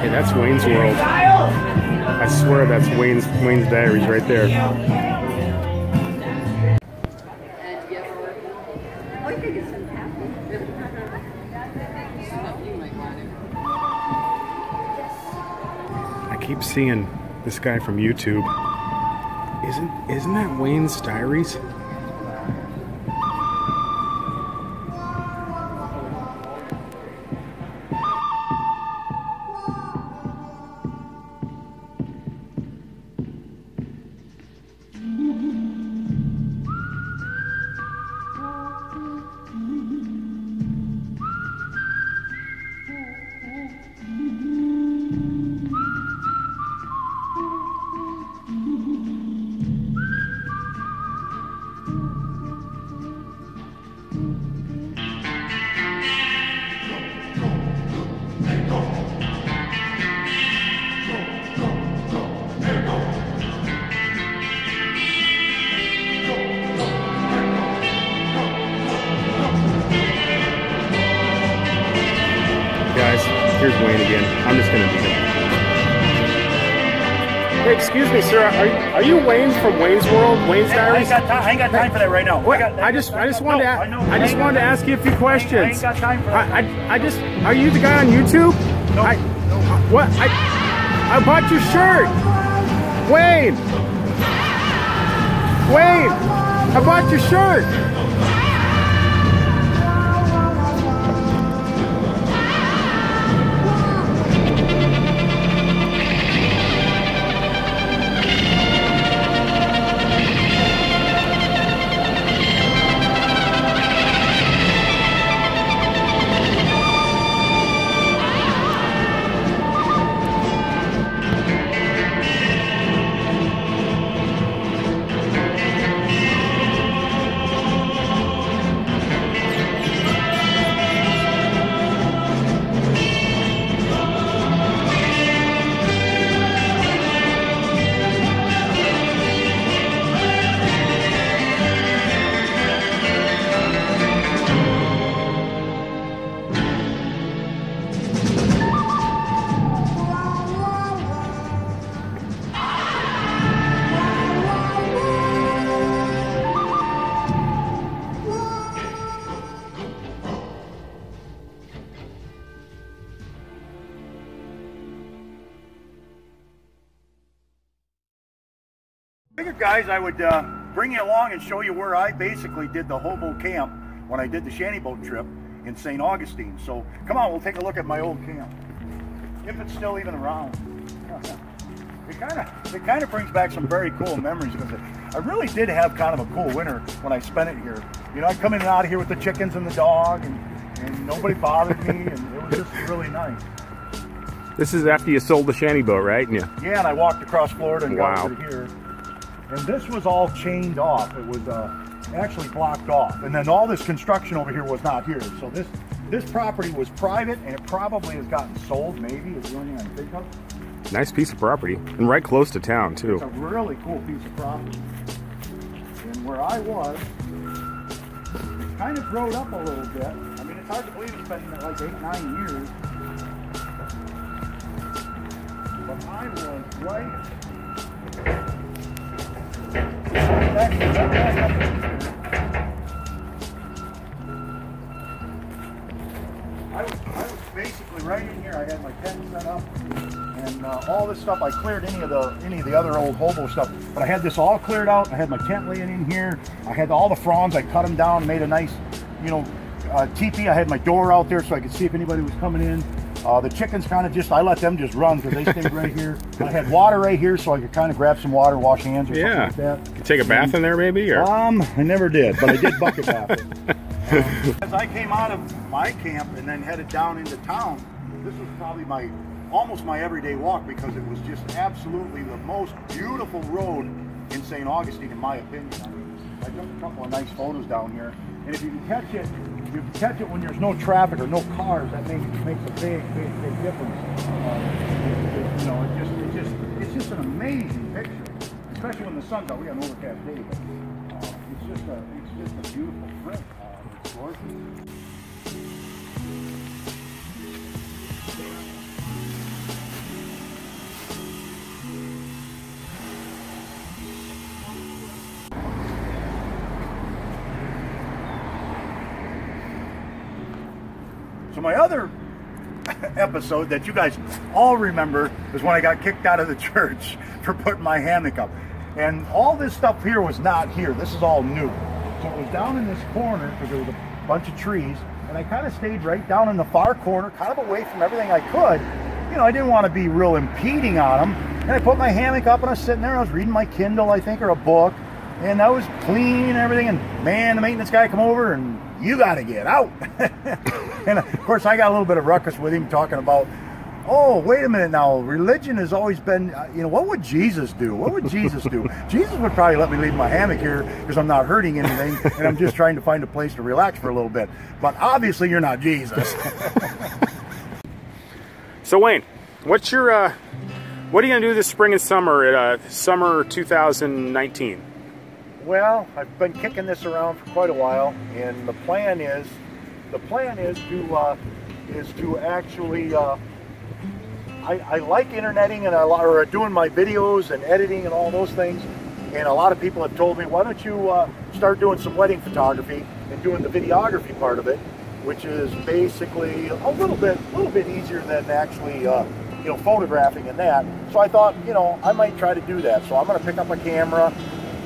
Hey, that's Wayne's World. I swear that's Wayne's Diaries right there. I keep seeing this guy from YouTube. Isn't that Wayne's Diaries? Here's Wayne again. I'm just gonna beat him. Hey, excuse me, sir. Are you Wayne from Wayne's World, Wayne's Diaries? I ain't got time for that right now. Wait, I just wanted to ask you a few questions. I ain't got time for that. Are you the guy on YouTube? No. What? I bought your shirt. Wayne, I bought your shirt. Figured, guys, I would bring you along and show you where I basically did the hobo camp when I did the shanty boat trip in St. Augustine. So come on, we'll take a look at my old camp, if it's still even around. It kind of brings back some very cool memories, because I really did have kind of a cool winter when I spent it here. You know, I'd come in and out of here with the chickens and the dog, and nobody bothered me, and it was just really nice. This is after you sold the shanty boat, right? Yeah, and I walked across Florida and got over here. And this was all chained off. It was actually blocked off. And then all this construction over here was not here. So this property was private, and it probably has gotten sold, maybe, is the only thing I can think of. Nice piece of property, and right close to town, too. It's a really cool piece of property. And where I was, it kind of growed up a little bit. I mean, it's hard to believe it's been like 8-9 years. But I was right... I was basically right in here. I had my tent set up, and all this stuff. I cleared any of the other old hobo stuff, but I had this all cleared out. I had my tent laying in here. I had all the fronds. I cut them down, made a nice, teepee. I had my door out there so I could see if anybody was coming in. The chickens kind of I let them just run because they stayed right here. I had water right here so I could kind of grab some water, wash hands or something like that. You take a bath in there maybe? Or? I never did, but I did bucket bath. As I came out of my camp and then headed down into town, this was probably almost my everyday walk, because it was just absolutely the most beautiful road in St. Augustine, in my opinion. I took a couple of nice photos down here, and if you can catch it, when there's no traffic or no cars, that makes a big difference. It's just an amazing picture, especially when the sun's out. We got an overcast day, but it's just a beautiful print. It's gorgeous. So my other episode that you guys all remember was when I got kicked out of the church for putting my hammock up. And all this stuff here was not here. This is all new. So it was down in this corner because there was a bunch of trees. And I kind of stayed right down in the far corner, kind of away from everything I could. You know, I didn't want to be real impeding on them. And I put my hammock up and I was sitting there and I was reading my Kindle, I think, or a book. And I was clean and everything. And man, the maintenance guy come over and you got to get out. And of course, I got a little bit of ruckus with him talking about, oh, wait a minute now, religion has always been, you know, what would Jesus do? What would Jesus do? Jesus would probably let me leave my hammock here because I'm not hurting anything and I'm just trying to find a place to relax for a little bit. But obviously you're not Jesus. So Wayne, what's your, what are you going to do this spring and summer at summer 2019? Well, I've been kicking this around for quite a while, and the plan is to actually, I like interneting and or doing my videos and editing and all those things, and a lot of people have told me, why don't you start doing some wedding photography and doing the videography part of it, which is basically a little bit easier than actually you know, photographing and that. So I thought, you know, I might try to do that. So I'm going to pick up a camera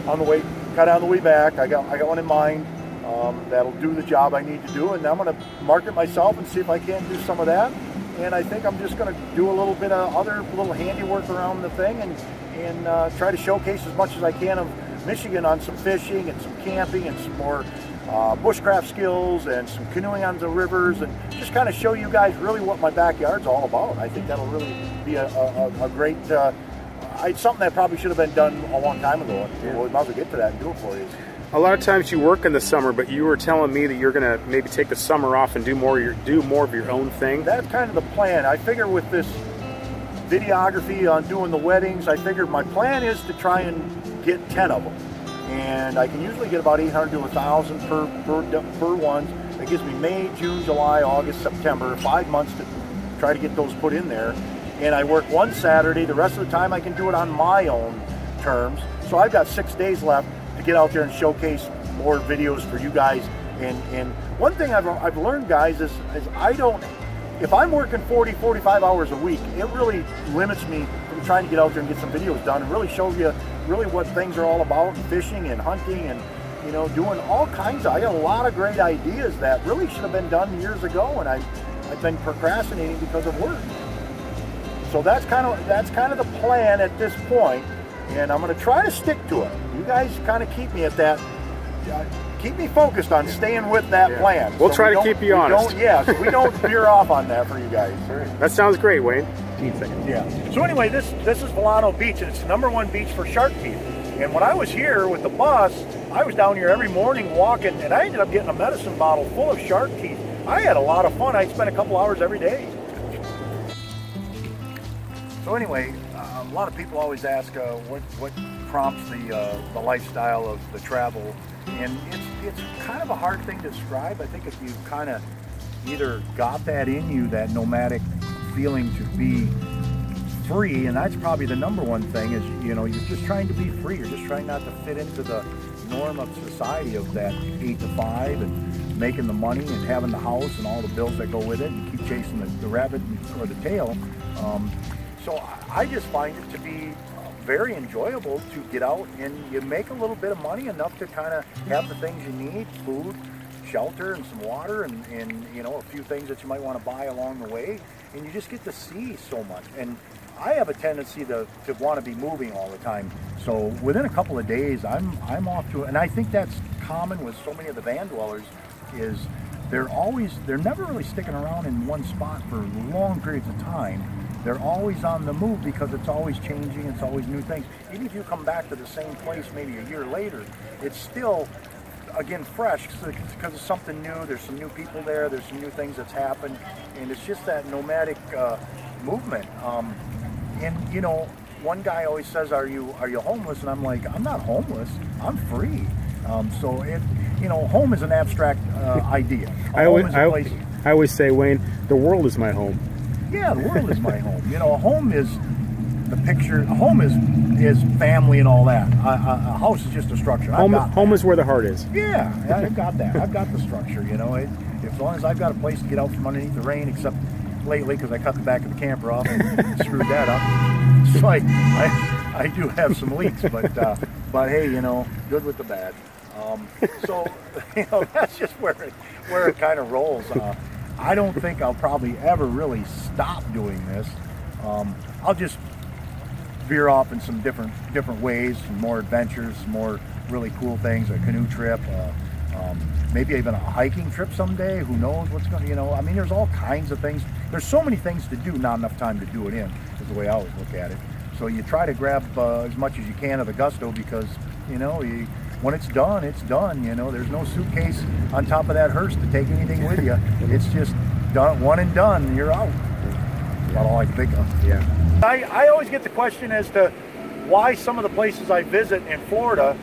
on the way, kind of on the way back. I got one in mind that'll do the job I need to do, and I'm going to market myself and see if I can't do some of that. And I think I'm just going to do a little bit of other little handiwork around the thing and try to showcase as much as I can of Michigan on some fishing and some camping and some more bushcraft skills and some canoeing on the rivers, and just kind of show you guys really what my backyard's all about. I think that'll really be a great, something that probably should have been done a long time ago. Yeah. We might as well get to that and do it for you. A lot of times you work in the summer, but you were telling me that you're going to maybe take the summer off and do more of your own thing. That's kind of the plan. I figure with this videography on doing the weddings, I figured my plan is to try and get 10 of them. And I can usually get about 800 to 1,000 per ones. That gives me May, June, July, August, September, 5 months to try to get those put in there. And I work one Saturday. The rest of the time I can do it on my own terms. So I've got 6 days left to get out there and showcase more videos for you guys. And one thing I've learned, guys, is I don't, if I'm working 40, 45 hours a week, it really limits me from trying to get out there and get some videos done and really show you really what things are all about, and fishing and hunting and, you know, doing all kinds of, I got a lot of great ideas that really should have been done years ago, and I've been procrastinating because of work. So that's kind of the plan at this point, and I'm going to try to stick to it. You guys kind of keep me at that, keep me focused on staying with that plan. We'll try to keep you honest. So we don't veer off on that for you guys. That sounds great, Wayne. Yeah. So anyway, this is Volano Beach, and it's the #1 beach for shark teeth. And when I was here with the bus, I was down here every morning walking, and I ended up getting a medicine bottle full of shark teeth. I had a lot of fun. I spent a couple hours every day. So anyway, a lot of people always ask what prompts the lifestyle of the travel, and it's kind of a hard thing to describe. I think if you kind of either got that in you, that nomadic feeling to be free, and that's probably the #1 thing, is, you know, you're just trying to be free. You're just trying not to fit into the norm of society of that 8 to 5 and making the money and having the house and all the bills that go with it, and keep chasing the rabbit or the tail. So I just find it to be very enjoyable to get out and you make a little bit of money, enough to kind of have the things you need, food, shelter, and some water, and you know, a few things that you might want to buy along the way, and you just get to see so much. And I have a tendency to want to be moving all the time, so within a couple of days I'm off to, and I think that's common with so many of the van dwellers, is they're never really sticking around in one spot for long periods of time. They're always on the move because it's always changing, it's always new things. Even if you come back to the same place maybe a year later, it's still, again, fresh because it's something new. There's some new people there, there's some new things that's happened, and it's just that nomadic movement. And you know, one guy always says, are you homeless? And I'm like, I'm not homeless, I'm free. So it, you know, home is an abstract idea. I always say, Wayne, the world is my home. Yeah, the world is my home. You know, a home is the picture. A home is family and all that. A house is just a structure. Home is where the heart is. Yeah, I've got that. I've got the structure. You know, as long as I've got a place to get out from underneath the rain, except lately because I cut the back of the camper off and screwed that up. So I do have some leaks, but hey, you know, good with the bad. So you know, that's just where it kind of rolls. I don't think I'll probably ever really stop doing this. I'll just veer off in some different ways, some more adventures, some more really cool things, a canoe trip, maybe even a hiking trip someday. Who knows what's going to, you know, I mean, there's all kinds of things. There's so many things to do, not enough time to do it in, is the way I always look at it. So you try to grab as much as you can of the gusto, because, you know, when it's done, it's done. You know, there's no suitcase on top of that hearse to take anything with you. It's just done, one and done, and you're out. That's about all I can think of. Yeah. I always get the question as to why some of the places I visit in Florida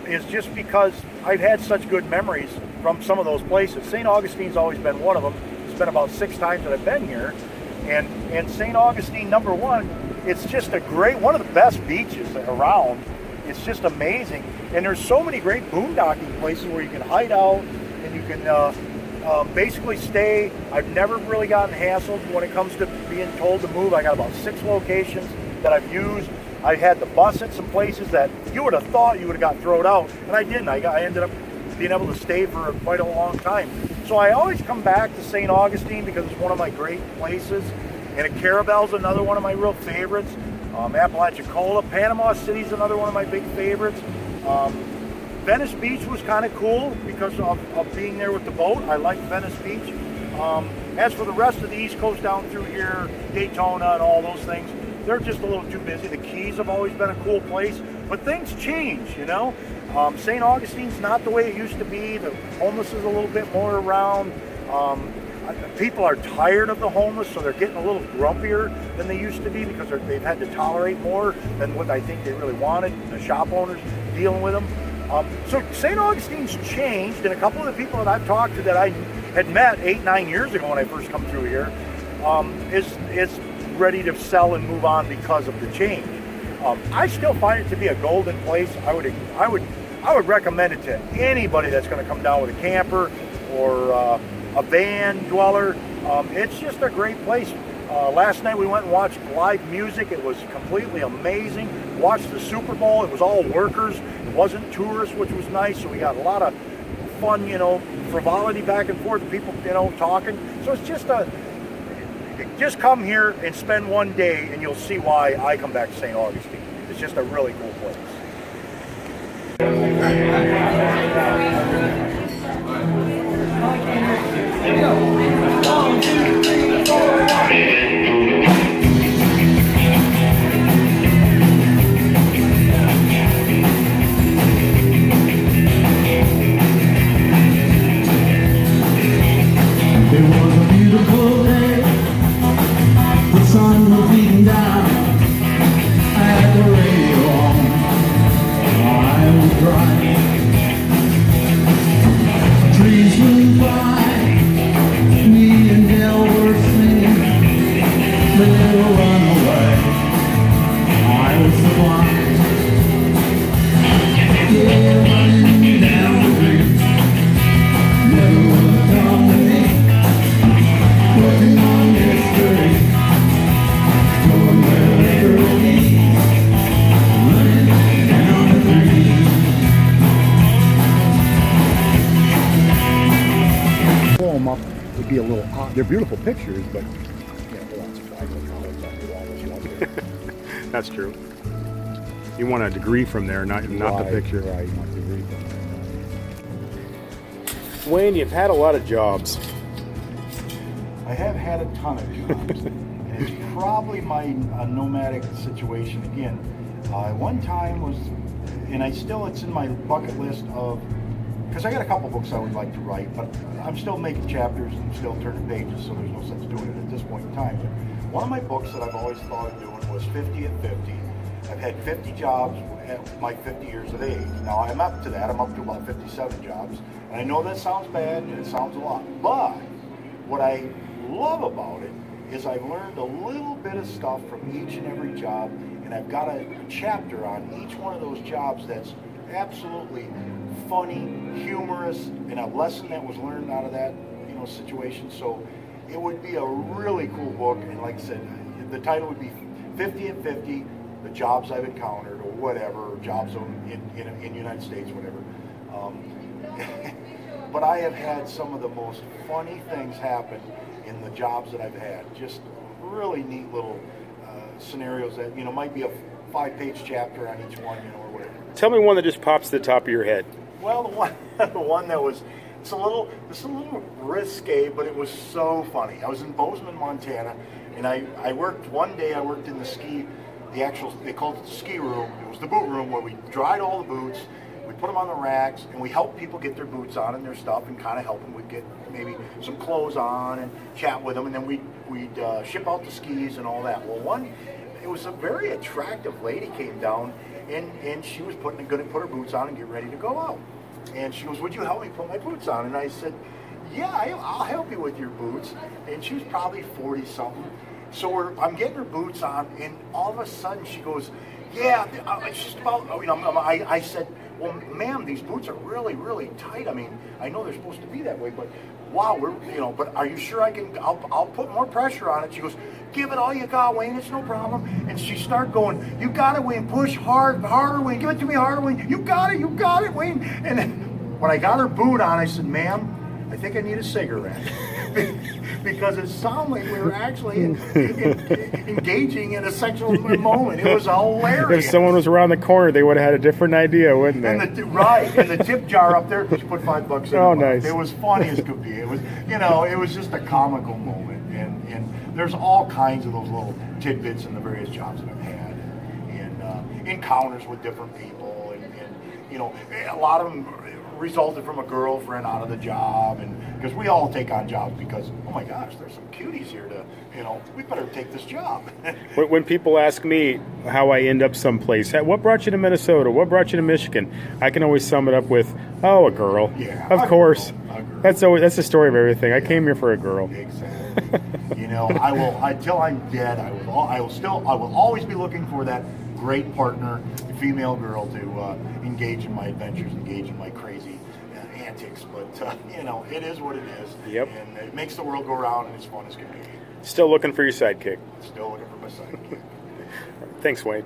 is just because I've had such good memories from some of those places. St. Augustine's always been one of them. It's been about 6 times that I've been here. And St. Augustine, number one, it's just a great, one of the best beaches around. It's just amazing. And there's so many great boondocking places where you can hide out and you can basically stay. I've never really gotten hassled when it comes to being told to move. I got about 6 locations that I've used. I had the bus at some places that you would have thought you would have got thrown out, and I didn't. I ended up being able to stay for quite a long time. So I always come back to St. Augustine because it's one of my great places. And a Caravel's another one of my real favorites. Apalachicola, Panama City's another one of my big favorites. Venice Beach was kind of cool because of being there with the boat. I like Venice Beach. As for the rest of the East Coast down through here, Daytona and all those things, they're just a little too busy. The Keys have always been a cool place, but things change, you know. St. Augustine's not the way it used to be. The homeless is a little bit more around. People are tired of the homeless, so they're getting a little grumpier than they used to be because they've had to tolerate more than what I think they really wanted. The shop owners dealing with them. So St. Augustine's changed, and a couple of the people that I've talked to that I had met 8, 9 years ago when I first come through here is ready to sell and move on because of the change. I still find it to be a golden place. I would recommend it to anybody that's going to come down with a camper or a van dweller. It's just a great place. Last night we went and watched live music. It was completely amazing. Watched the Super Bowl. It was all workers. It wasn't tourists, which was nice. So we got a lot of fun, you know, frivolity back and forth. People, you know, talking. So it's just come here and spend one day, and you'll see why I come back to St. Augustine. It's just a really cool place. Would be a little odd. They're beautiful pictures, but that's true. You want a degree from there, not the picture. Right, not the degree from there. Wayne, you've had a lot of jobs. I have had a ton of jobs. And it's probably my nomadic situation again. One time was, and it's in my bucket list of, because I got a couple books I would like to write, but I'm still making chapters and still turning pages, so there's no sense doing it at this point in time. But one of my books that I've always thought of doing was 50 at 50. I've had 50 jobs at my 50 years of age. Now I'm up to that. I'm up to about 57 jobs. And I know that sounds bad and it sounds a lot. But what I love about it is I've learned a little bit of stuff from each and every job, and I've got a chapter on each one of those jobs that's absolutely funny, humorous, and a lesson that was learned out of that, you know, of situation. So it would be a really cool book, and like I said, the title would be 50 and 50, the jobs I've encountered, or whatever, jobs in the United States, whatever. But I have had some of the most funny things happen in the jobs that I've had. Just really neat little scenarios that, you know, might be a 5-page chapter on each one, you know, or whatever. Tell me one that just pops to the top of your head. Well, the one that was, it's a little risque, but it was so funny. I was in Bozeman, Montana, and I worked one day. I worked in they called it the ski room. It was the boot room where we dried all the boots. We put them on the racks, and we help people get their boots on and their stuff, and kind of help them with get maybe some clothes on and chat with them, and then we'd ship out the skis and all that. Well, it was a very attractive lady came down, and she was going to put her boots on and get ready to go out. And she goes, "Would you help me put my boots on?" And I said, "Yeah, I'll help you with your boots." And she was probably 40-something. So I'm getting her boots on, and all of a sudden she goes, "Yeah, it's just about," you know, I said, "Well, ma'am, these boots are really, really tight. I mean, I know they're supposed to be that way, but wow, but are you sure I'll put more pressure on it?" She goes, "Give it all you got, Wayne, it's no problem." And she started going, "You got it, Wayne, push harder, Wayne, give it to me harder, Wayne, you got it, Wayne." And then when I got her boot on, I said, "Ma'am, I think I need a cigarette." Because it sounded like we were actually engaging in a sexual moment. It was hilarious. If someone was around the corner, they would have had a different idea, wouldn't they? And the tip jar up there, she put $5 in. Oh, nice. It was funny as could be. It was, you know, it was just a comical moment. And there's all kinds of those little tidbits in the various jobs that I've had, and encounters with different people, and you know, a lot of them resulted from a girlfriend out of the job, and because we all take on jobs because, oh my gosh, there's some cuties here to, you know, we better take this job. When people ask me how I end up someplace, what brought you to Minnesota, what brought you to Michigan, I can always sum it up with, "Oh, a girl." Yeah, of course. Girl. That's the story of everything. I came here for a girl. Exactly. You know, I will, until I'm dead, I will always be looking for that great partner, female girl, to engage in my adventures, engage in my crazy antics. But you know, it is what it is. Yep. And it makes the world go round, and it's fun as can be. Still looking for your sidekick. Still looking for my sidekick. Thanks, Wayne.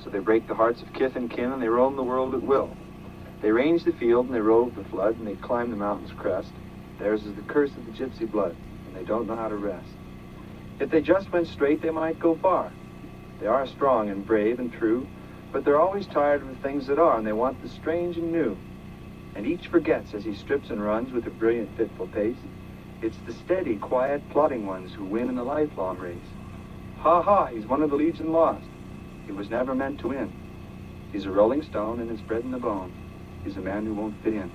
So they break the hearts of kith and kin, and they roam the world at will. They range the field, and they rove the flood, and they climb the mountain's crest. Theirs is the curse of the gypsy blood, and they don't know how to rest. If they just went straight, they might go far. They are strong and brave and true, but they're always tired of the things that are, and they want the strange and new. And each forgets as he strips and runs with a brilliant, fitful pace. It's the steady, quiet, plodding ones who win in the lifelong race. Ha ha, he's one of the legion lost. He was never meant to win. He's a rolling stone and it's bred in the bone. He's a man who won't fit in.